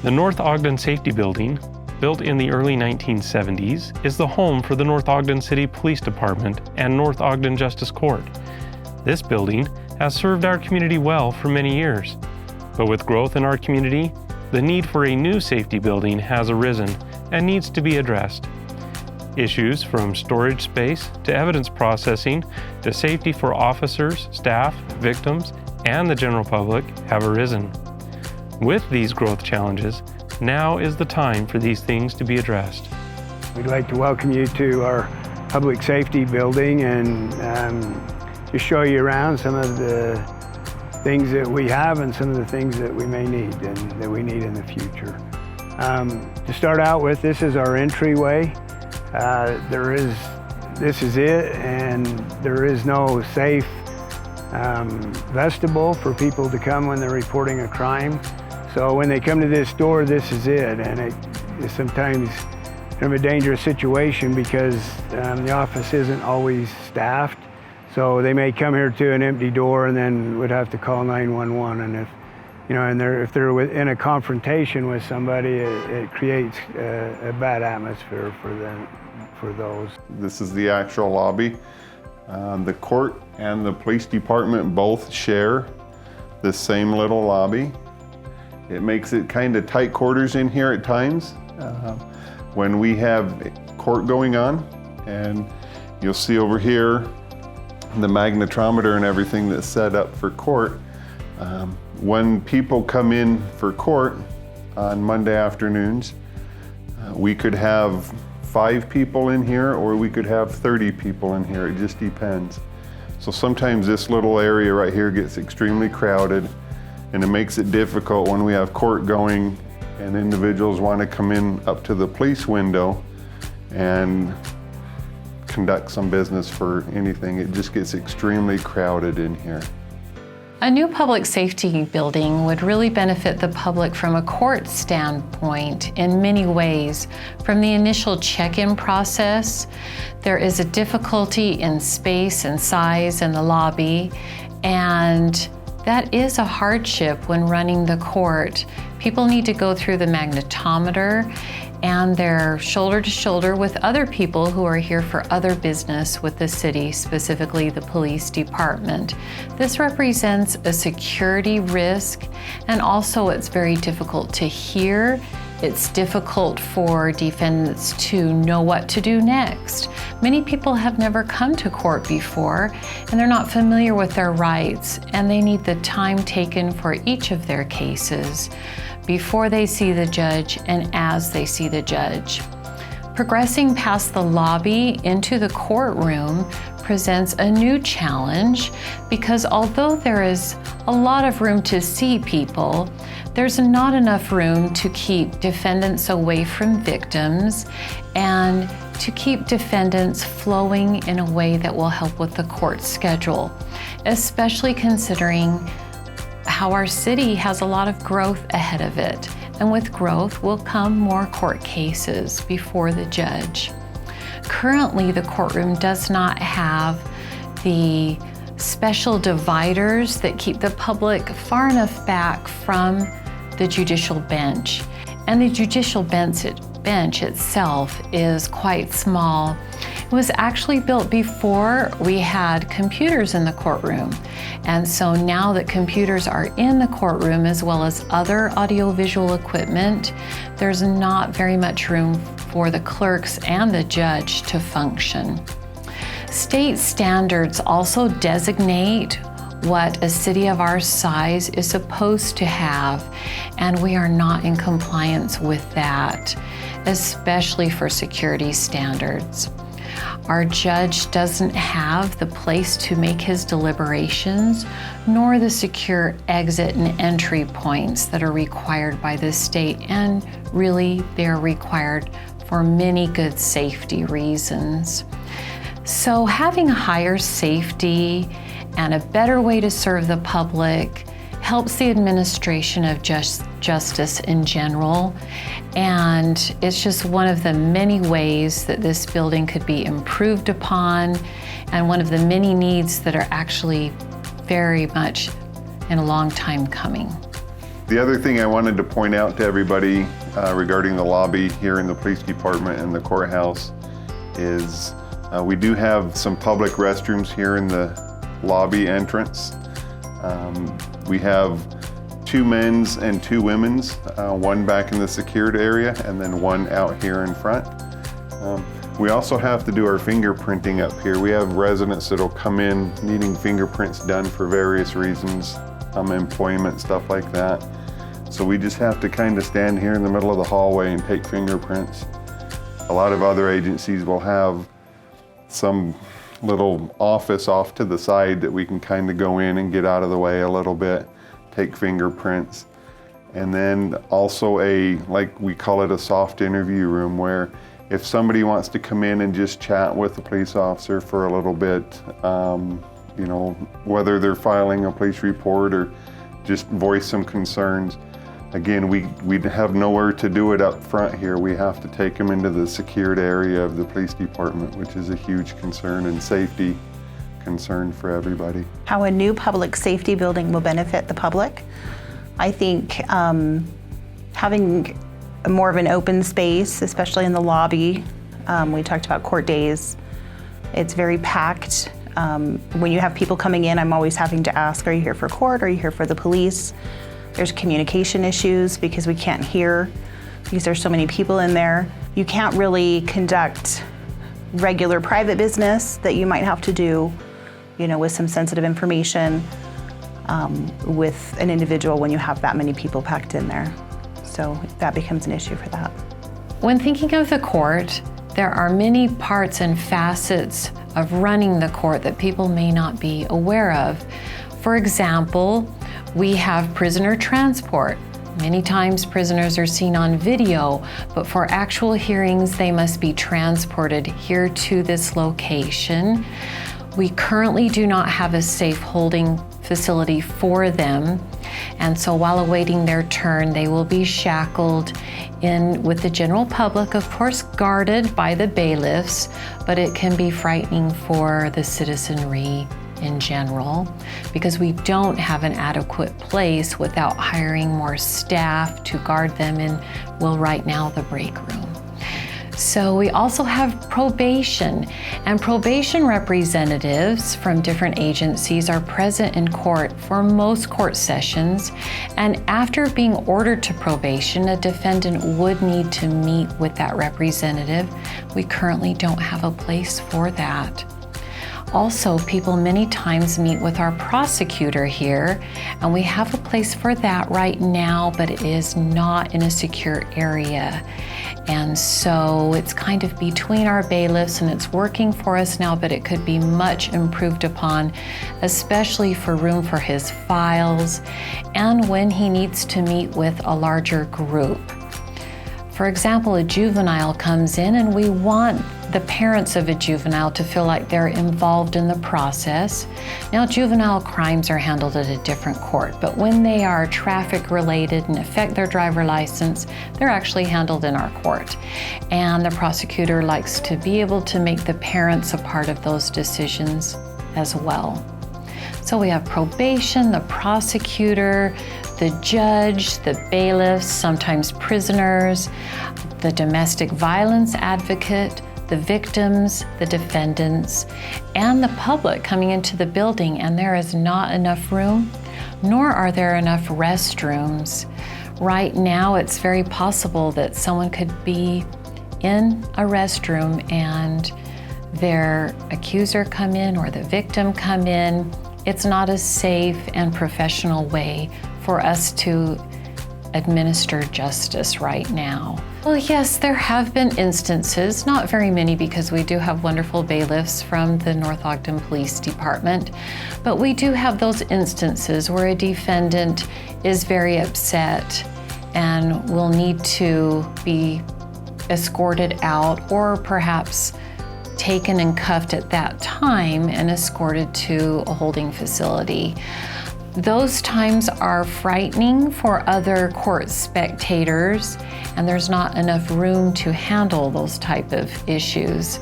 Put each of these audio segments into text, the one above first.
The North Ogden Safety Building, built in the early 1970s, is the home for the North Ogden City Police Department and North Ogden Justice Court. This building has served our community well for many years, but with growth in our community, the need for a new safety building has arisen and needs to be addressed. Issues from storage space to evidence processing to safety for officers, staff, victims, and the general public have arisen. With these growth challenges, now is the time for these things to be addressed. We'd like to welcome you to our public safety building and just show you around some of the things that we have and some of the things that we may need and that we need in the future. To start out with, this is our entryway. This is it, and there is no safe vestibule for people to come when they're reporting a crime. So when they come to this door, this is it, and it is sometimes kind of a dangerous situation because the office isn't always staffed. So they may come here to an empty door and then would have to call 911. And if they're in a confrontation with somebody, it creates a bad atmosphere for those. This is the actual lobby. The court and the police department both share the same little lobby. It makes it kind of tight quarters in here at times when we have court going on. And you'll see over here the magnetometer and everything that's set up for court. When people come in for court on Monday afternoons, we could have 5 people in here or we could have 30 people in here. It just depends. So sometimes this little area right here gets extremely crowded, and it makes it difficult when we have court going and individuals want to come in up to the police window and conduct some business for anything. It just gets extremely crowded in here. A new public safety building would really benefit the public from a court standpoint in many ways. From the initial check-in process, there is a difficulty in space and size in the lobby, and that is a hardship when running the court. People need to go through the magnetometer, and they're shoulder to shoulder with other people who are here for other business with the city, specifically the police department. This represents a security risk, and also it's very difficult to hear. It's difficult for defendants to know what to do next. Many people have never come to court before, and they're not familiar with their rights, and they need the time taken for each of their cases before they see the judge and as they see the judge. Progressing past the lobby into the courtroom presents a new challenge because although there is a lot of room to see people, there's not enough room to keep defendants away from victims and to keep defendants flowing in a way that will help with the court schedule, especially considering how our city has a lot of growth ahead of it. And with growth will come more court cases before the judge. Currently, the courtroom does not have the special dividers that keep the public far enough back from the judicial bench. And the judicial bench itself is quite small. It was actually built before we had computers in the courtroom. And so now that computers are in the courtroom as well as other audiovisual equipment, there's not very much room for the clerks and the judge to function. State standards also designate what a city of our size is supposed to have, and we are not in compliance with that, especially for security standards. Our judge doesn't have the place to make his deliberations, nor the secure exit and entry points that are required by the state, and really they're required for many good safety reasons. So having higher safety and a better way to serve the public helps the administration of justice in general, and it's just one of the many ways that this building could be improved upon, and one of the many needs that are actually very much in a long time coming. The other thing I wanted to point out to everybody regarding the lobby here in the police department and the courthouse is we do have some public restrooms here in the lobby entrance. We have 2 men's and 2 women's, one back in the secured area and then one out here in front. We also have to do our fingerprinting up here. We have residents that'll come in needing fingerprints done for various reasons, employment, stuff like that. So we just have to kind of stand here in the middle of the hallway and take fingerprints. A lot of other agencies will have some little office off to the side that we can kind of go in and get out of the way a little bit, take fingerprints. And then also like we call it a soft interview room, where if somebody wants to come in and just chat with the police officer for a little bit, you know, whether they're filing a police report or just voice some concerns. Again, we have nowhere to do it up front here. We have to take them into the secured area of the police department, which is a huge concern and safety concern for everybody. How a new public safety building will benefit the public. I think having more of an open space, especially in the lobby. We talked about court days. It's very packed. When you have people coming in, I'm always having to ask, are you here for court? Are you here for the police? There's communication issues because we can't hear because there's so many people in there. You can't really conduct regular private business that you might have to do, you know, with some sensitive information with an individual when you have that many people packed in there. So that becomes an issue for that. When thinking of the court, there are many parts and facets of running the court that people may not be aware of. For example, we have prisoner transport. Many times prisoners are seen on video, but for actual hearings, they must be transported here to this location. We currently do not have a safe holding facility for them. And so while awaiting their turn, they will be shackled in with the general public, of course guarded by the bailiffs, but it can be frightening for the citizenry in general because we don't have an adequate place without hiring more staff to guard them in, well, right now, the break room. So we also have probation, and probation representatives from different agencies are present in court for most court sessions, and after being ordered to probation, a defendant would need to meet with that representative. We currently don't have a place for that. Also, people many times meet with our prosecutor here, and we have a place for that right now, but it is not in a secure area. And so it's kind of between our bailiffs, and it's working for us now, but it could be much improved upon, especially for room for his files and when he needs to meet with a larger group. For example, a juvenile comes in and we want the parents of a juvenile to feel like they're involved in the process. Now, juvenile crimes are handled at a different court, but when they are traffic related and affect their driver license, they're actually handled in our court. And the prosecutor likes to be able to make the parents a part of those decisions as well. So we have probation, the prosecutor, the judge, the bailiffs, sometimes prisoners, the domestic violence advocate, the victims, the defendants, and the public coming into the building, and there is not enough room, nor are there enough restrooms. Right now, it's very possible that someone could be in a restroom and their accuser come in or the victim come in. It's not a safe and professional way for us to administer justice right now. Well, yes, there have been instances, not very many because we do have wonderful bailiffs from the North Ogden Police Department, but we do have those instances where a defendant is very upset and will need to be escorted out or perhaps taken and cuffed at that time and escorted to a holding facility. Those times are frightening for other court spectators, and there's not enough room to handle those type of issues.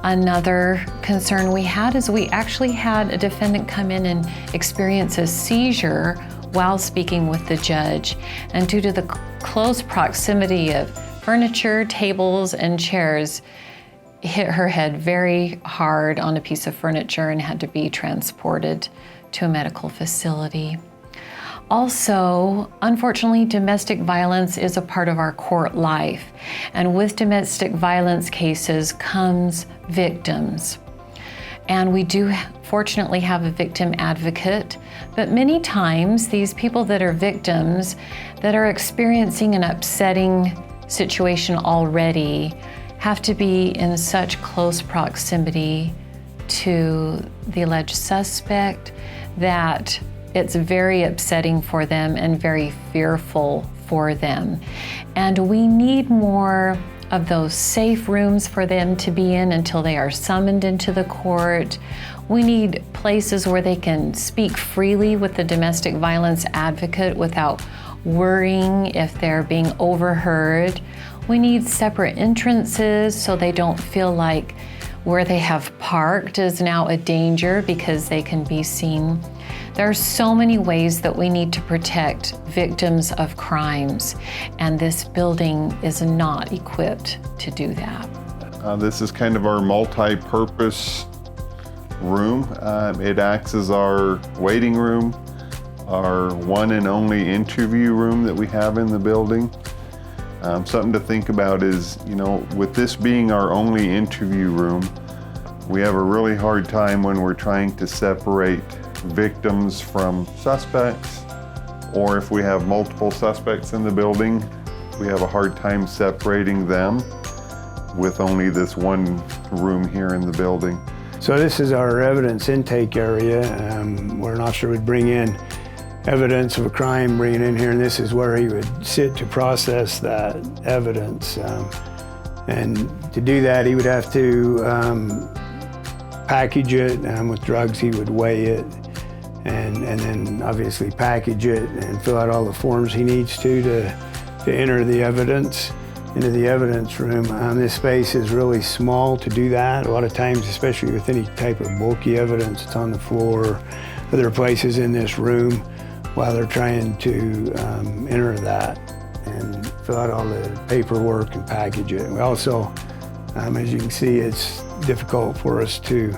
Another concern we had is we actually had a defendant come in and experience a seizure while speaking with the judge, and due to the close proximity of furniture, tables, and chairs, hit her head very hard on a piece of furniture and had to be transported to a medical facility. Also, unfortunately, domestic violence is a part of our court life, and with domestic violence cases comes victims. And we do fortunately have a victim advocate, but many times these people that are victims that are experiencing an upsetting situation already have to be in such close proximity to the alleged suspect that it's very upsetting for them and very fearful for them. And we need more of those safe rooms for them to be in until they are summoned into the court. We need places where they can speak freely with the domestic violence advocate without worrying if they're being overheard. We need separate entrances so they don't feel like where they have parked is now a danger because they can be seen. There are so many ways that we need to protect victims of crimes, and this building is not equipped to do that. This is kind of our multi-purpose room. It acts as our waiting room, our one and only interview room that we have in the building. Something to think about is, with this being our only interview room, we have a really hard time when we're trying to separate victims from suspects, or if we have multiple suspects in the building, we have a hard time separating them with only this one room here in the building. So this is our evidence intake area. We're not sure we'd bring in evidence of a crime, bring it in here, and this is where he would sit to process that evidence. And to do that, he would have to package it. With drugs, he would weigh it, and then obviously package it and fill out all the forms he needs to enter the evidence into the evidence room. This space is really small to do that. A lot of times, especially with any type of bulky evidence, it's on the floor, other places in this room while they're trying to enter that and fill out all the paperwork and package it. We also, as you can see, it's difficult for us to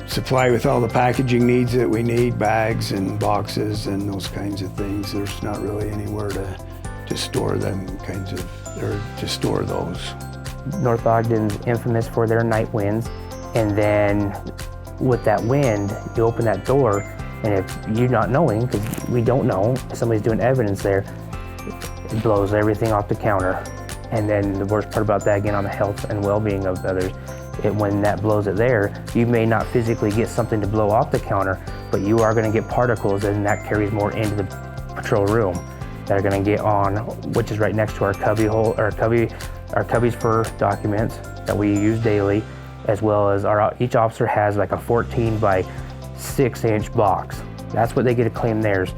supply with all the packaging needs that we need, bags and boxes and those kinds of things. There's not really anywhere to store them or to store those. North Ogden's infamous for their night winds, and then with that wind, you open that door, and if you're not knowing, because we don't know, if somebody's doing evidence there, it blows everything off the counter. And then the worst part about that, again, on the health and well-being of others, when that blows it there, you may not physically get something to blow off the counter, but you are going to get particles, and that carries more into the patrol room that are going to get on, which is right next to our cubby hole, our cubbies for documents that we use daily, as well as each officer has like a 14 by 6-inch box. That's what they get to claim theirs.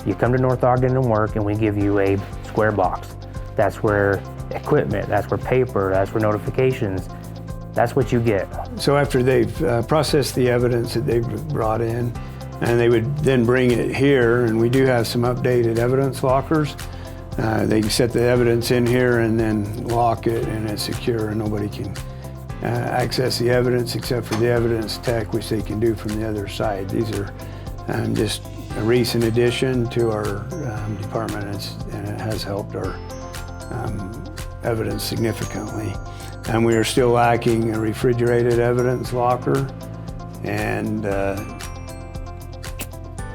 You come to North Ogden and work, and we give you a square box. That's where equipment, that's where paper, that's where notifications, that's what you get. So after they've processed the evidence that they've brought in, and they would then bring it here, and we do have some updated evidence lockers. They can set the evidence in here and then lock it, and it's secure, and nobody can access the evidence except for the evidence tech, which they can do from the other side. These are just a recent addition to our department, and it has helped our evidence significantly. And we are still lacking a refrigerated evidence locker, and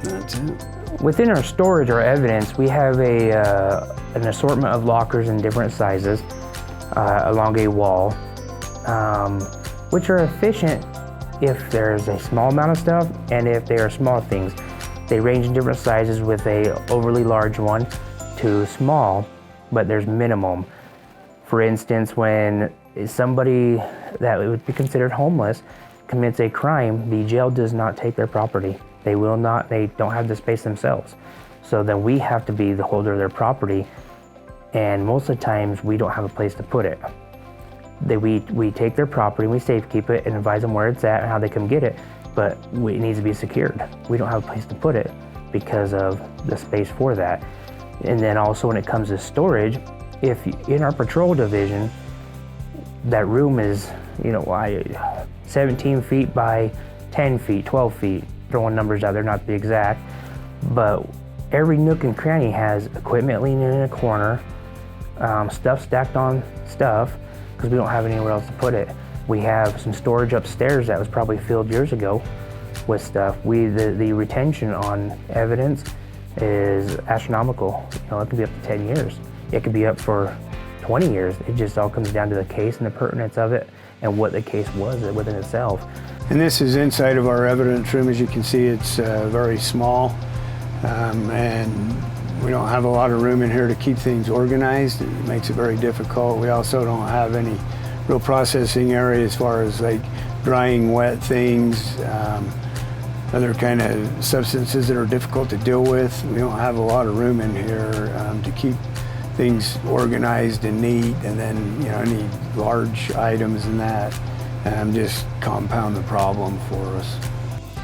that's it. Within our storage, our evidence, we have an assortment of lockers in different sizes along a wall, which are efficient if there's a small amount of stuff and if they are small things. They range in different sizes, with a overly large one to small, but there's minimum. For instance, when somebody that would be considered homeless commits a crime, the jail does not take their property. They will not, they don't have the space themselves. So then we have to be the holder of their property, and most of the times we don't have a place to put it. We take their property, we safekeep it and advise them where it's at and how they come get it, but it needs to be secured. We don't have a place to put it. because of the space for that. And then also when it comes to storage, if in our patrol division, that room is, 17 feet by 10 feet, 12 feet, throwing numbers out there, not to be exact, but every nook and cranny has equipment leaning in a corner, stuff stacked on stuff, because we don't have anywhere else to put it. We have some storage upstairs that was probably filled years ago with stuff. The retention on evidence is astronomical. It can be up to 10 years. It could be up for 20 years. It just all comes down to the case and the pertinence of it and what the case was within itself. And this is inside of our evidence room. As you can see, it's very small, and we don't have a lot of room in here to keep things organized. It makes it very difficult. We also don't have any real processing area as far as like drying wet things, other kind of substances that are difficult to deal with. We don't have a lot of room in here to keep things organized and neat, and then any large items and that just compound the problem for us.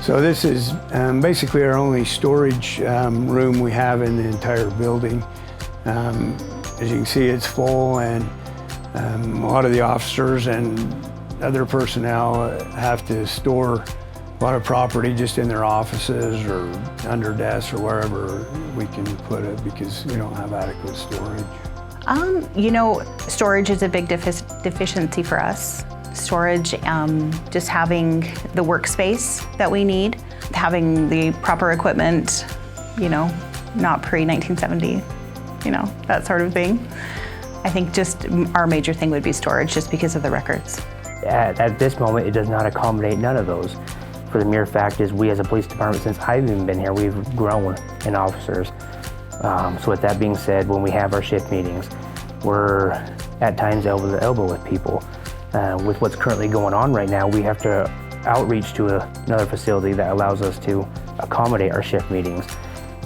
So this is basically our only storage room we have in the entire building. As you can see, it's full, and a lot of the officers and other personnel have to store a lot of property just in their offices or under desks or wherever we can put it, because we don't have adequate storage. Storage is a big deficiency for us. Storage, just having the workspace that we need, having the proper equipment, not pre-1970, that sort of thing. I think just our major thing would be storage, just because of the records. At this moment, it does not accommodate none of those. For the mere fact is, we as a police department, since I've even been here, we've grown in officers. So with that being said, when we have our shift meetings, we're at times elbow to elbow with people. With what's currently going on right now, we have to outreach to another facility that allows us to accommodate our shift meetings.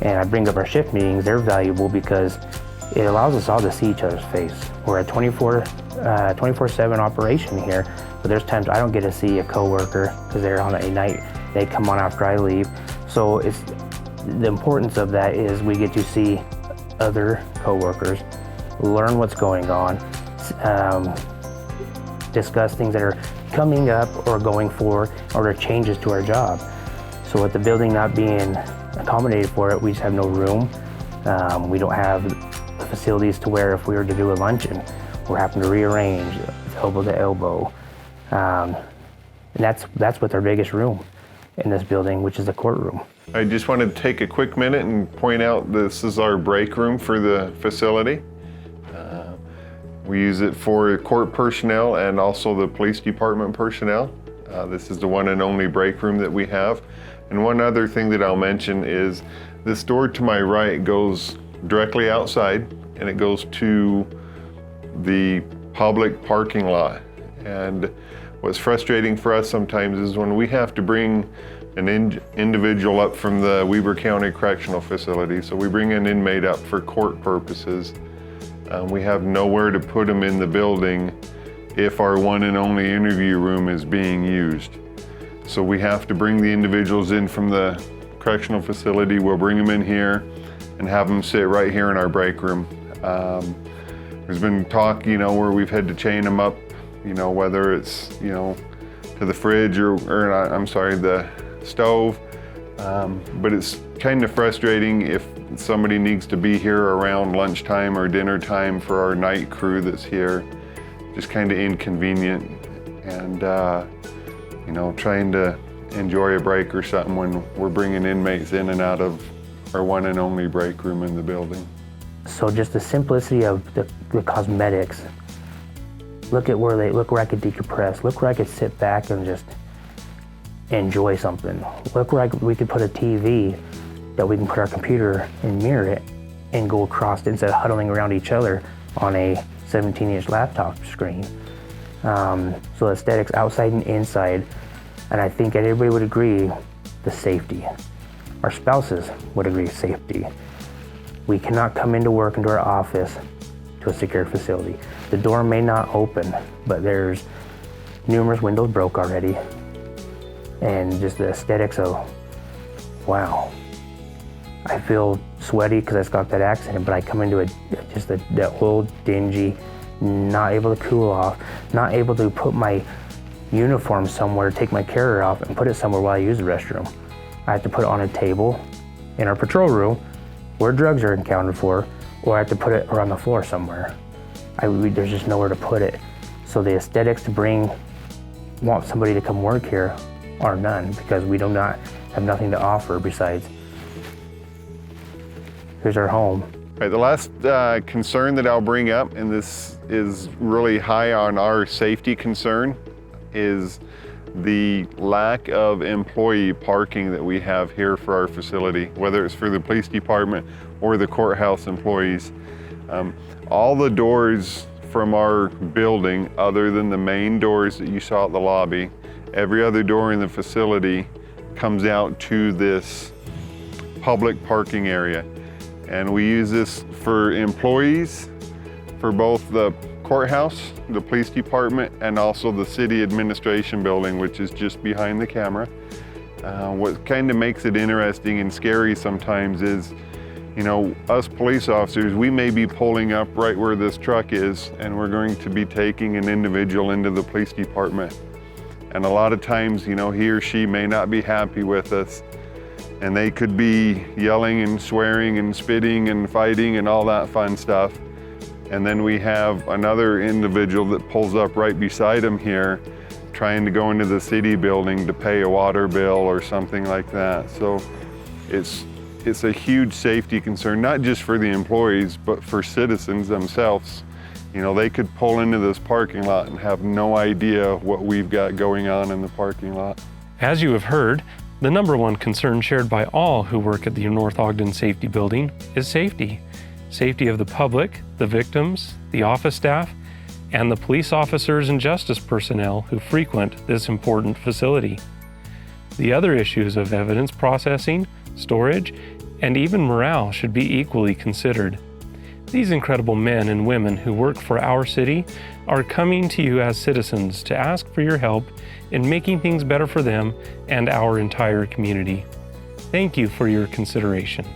And I bring up our shift meetings, they're valuable because it allows us all to see each other's face. We're a 24/7 operation here, but there's times I don't get to see a coworker because they're on a night, they come on after I leave. So the importance of that is we get to see other coworkers, learn what's going on, discuss things that are coming up or going forward, or there are changes to our job. So with the building not being accommodated for it, we just have no room. We don't have the facilities to where if we were to do a luncheon, we're having to rearrange elbow to elbow. And that's with our biggest room in this building, which is the courtroom. I just wanted to take a quick minute and point out this is our break room for the facility. We use it for court personnel and also the police department personnel. This is the one and only break room that we have. And one other thing that I'll mention is this door to my right goes directly outside, and it goes to the public parking lot. And what's frustrating for us sometimes is when we have to bring an individual up from the Weber County Correctional Facility. So we bring an inmate up for court purposes. We have nowhere to put them in the building if our one and only interview room is being used. So we have to bring the individuals in from the correctional facility. We'll bring them in here and have them sit right here in our break room. There's been talk, where we've had to chain them up, whether it's, to the fridge or the stove. But it's kind of frustrating if somebody needs to be here around lunchtime or dinner time for our night crew that's here. Just kind of inconvenient, and trying to enjoy a break or something when we're bringing inmates in and out of our one and only break room in the building. So just the simplicity of the cosmetics. Look where I could decompress. Look where I could sit back and just enjoy something. Look where we could put a TV that we can put our computer and mirror it and go across instead of huddling around each other on a 17-inch laptop screen. So aesthetics outside and inside, and I think everybody would agree, the safety. Our spouses would agree, safety. We cannot come into work, into our office, to a secure facility. The door may not open, but there's numerous windows broke already. And just the aesthetics of, wow. I feel sweaty because I just got that accident, but I come into that old, dingy, not able to cool off, not able to put my uniform somewhere, take my carrier off and put it somewhere while I use the restroom. I have to put it on a table in our patrol room where drugs are accounted for, or I have to put it around the floor somewhere. There's just nowhere to put it. So the aesthetics to want somebody to come work here are none, because we do not have nothing to offer besides, here's our home. Right, the last concern that I'll bring up, and this is really high on our safety concern, is the lack of employee parking that we have here for our facility, whether it's for the police department or the courthouse employees. All the doors from our building, other than the main doors that you saw at the lobby, every other door in the facility comes out to this public parking area. And we use this for employees, for both the courthouse, the police department, and also the city administration building, which is just behind the camera. What kind of makes it interesting and scary sometimes is, you know, us police officers, we may be pulling up right where this truck is, and we're going to be taking an individual into the police department. And a lot of times, you know, he or she may not be happy with us, and they could be yelling and swearing and spitting and fighting and all that fun stuff. And then we have another individual that pulls up right beside him here, trying to go into the city building to pay a water bill or something like that. So it's a huge safety concern, not just for the employees, but for citizens themselves. You know, they could pull into this parking lot and have no idea what we've got going on in the parking lot. As you have heard, the number one concern shared by all who work at the North Ogden Safety Building is safety. Safety of the public, the victims, the office staff, and the police officers and justice personnel who frequent this important facility. The other issues of evidence processing, storage, and even morale should be equally considered. These incredible men and women who work for our city are coming to you as citizens to ask for your help in making things better for them and our entire community. Thank you for your consideration.